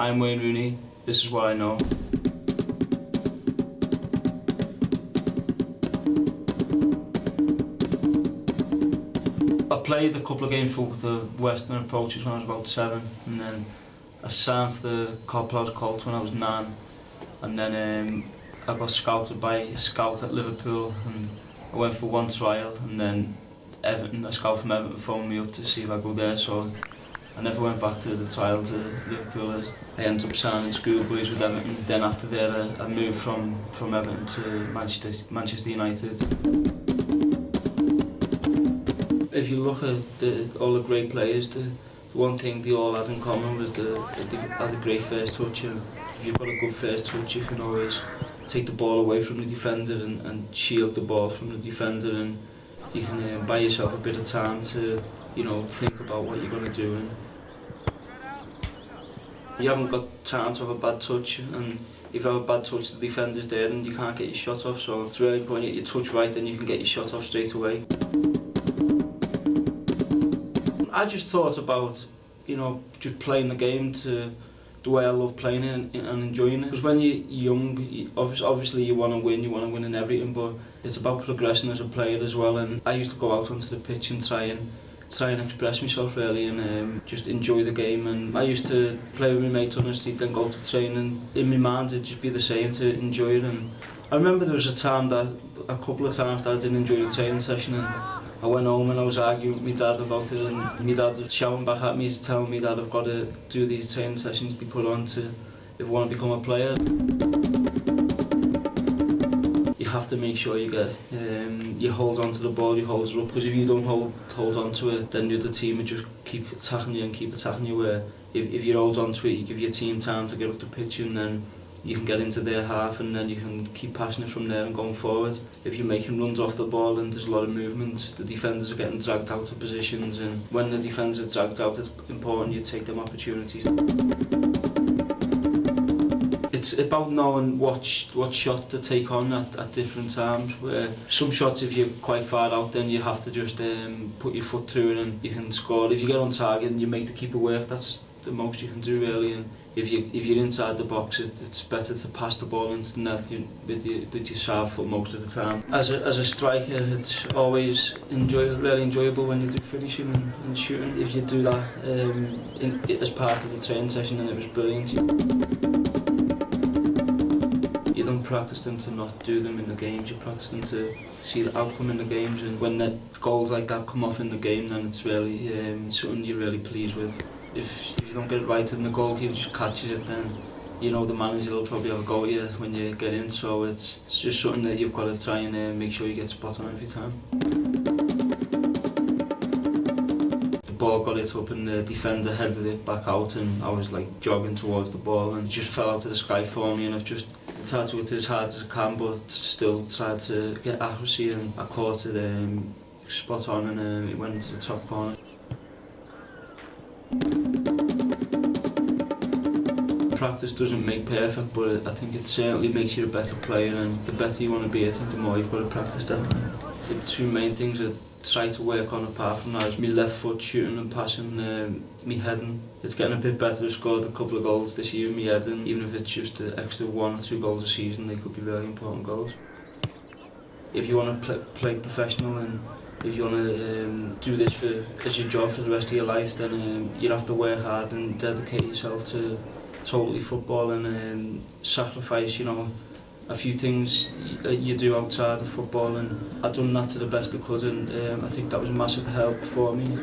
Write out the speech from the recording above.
I'm Wayne Rooney, this is what I know. I played a couple of games for the Western approaches when I was about 7, and then I signed for the Copland Colts when I was 9, and then I got scouted by a scout at Liverpool, and I went for one trial, and then a scout from Everton phoned me up to see if I go there, so I never went back to the trial to Liverpool. I ended up signing schoolboys with Everton. Then after that I moved from Everton to Manchester United. If you look at all the great players, the one thing they all had in common was they had a great first touch. And if you've got a good first touch, you can always take the ball away from the defender and shield the ball from the defender, and you can buy yourself a bit of time to, you know, think about what you're going to do. And you haven't got time to have a bad touch, and if you have a bad touch, the defender's there and you can't get your shot off, so it's really important you get your touch right, then you can get your shot off straight away. I just thought about, you know, just playing the game to the way I love playing it and enjoying it. Because when you're young, obviously you want to win in everything, but it's about progressing as a player as well. And I used to go out onto the pitch and try and express myself really, and just enjoy the game. And I used to play with my mates on the street, then go to training. In my mind it'd just be the same, to enjoy it. And I remember there was a couple of times that I didn't enjoy the training session, and I went home and I was arguing with my dad about it, and my dad was shouting back at me, telling me that I've got to do these training sessions they put on if I want to become a player. You have to make sure you hold on to the ball, you hold it up, because if you don't hold on to it, then the other team will just keep attacking you, where if you hold on to it, you give your team time to get up the pitch, and then you can get into their half, and then you can keep passing it from there and going forward. If you're making runs off the ball and there's a lot of movement, the defenders are getting dragged out of positions, and when the defenders are dragged out, it's important you take them opportunities. It's about knowing what shot to take on at different times, where some shots, if you're quite far out, then you have to just put your foot through it and you can score. If you get on target and you make the keeper work, that's the most you can do really. And if you're inside the box, it's better to pass the ball into the net with your side foot most of the time. As a striker, it's always really enjoyable when you do finishing and shooting. If you do that as part of the training session, then it was brilliant. You don't practice them to not do them in the games, you practice them to see the outcome in the games, and when the goals like that come off in the game, then it's really something you're really pleased with. If you don't get it right and the goalkeeper just catches it, then you know the manager will probably have a go at you when you get in, so it's just something that you've got to try and make sure you get spot on every time. The ball got it up and the defender headed it back out, and I was like jogging towards the ball and it just fell out of the sky for me, and I've just tried to hit it as hard as I can, but still tried to get accuracy, and I caught it spot on, and it went into the top corner. Practice doesn't make perfect, but I think it certainly makes you a better player, and the better you want to be, I think the more you've got to practice definitely. The two main things I try to work on apart from that is my left foot shooting and passing, me heading. It's getting a bit better. I've scored a couple of goals this year with me heading, even if it's just an extra 1 or 2 goals a season, they could be really important goals. If you want to play professional, and if you want to do this as your job for the rest of your life, then you have to work hard and dedicate yourself to totally football, and sacrifice, you know, a few things you do outside of football, and I've done that to the best I could, and I think that was a massive help for me.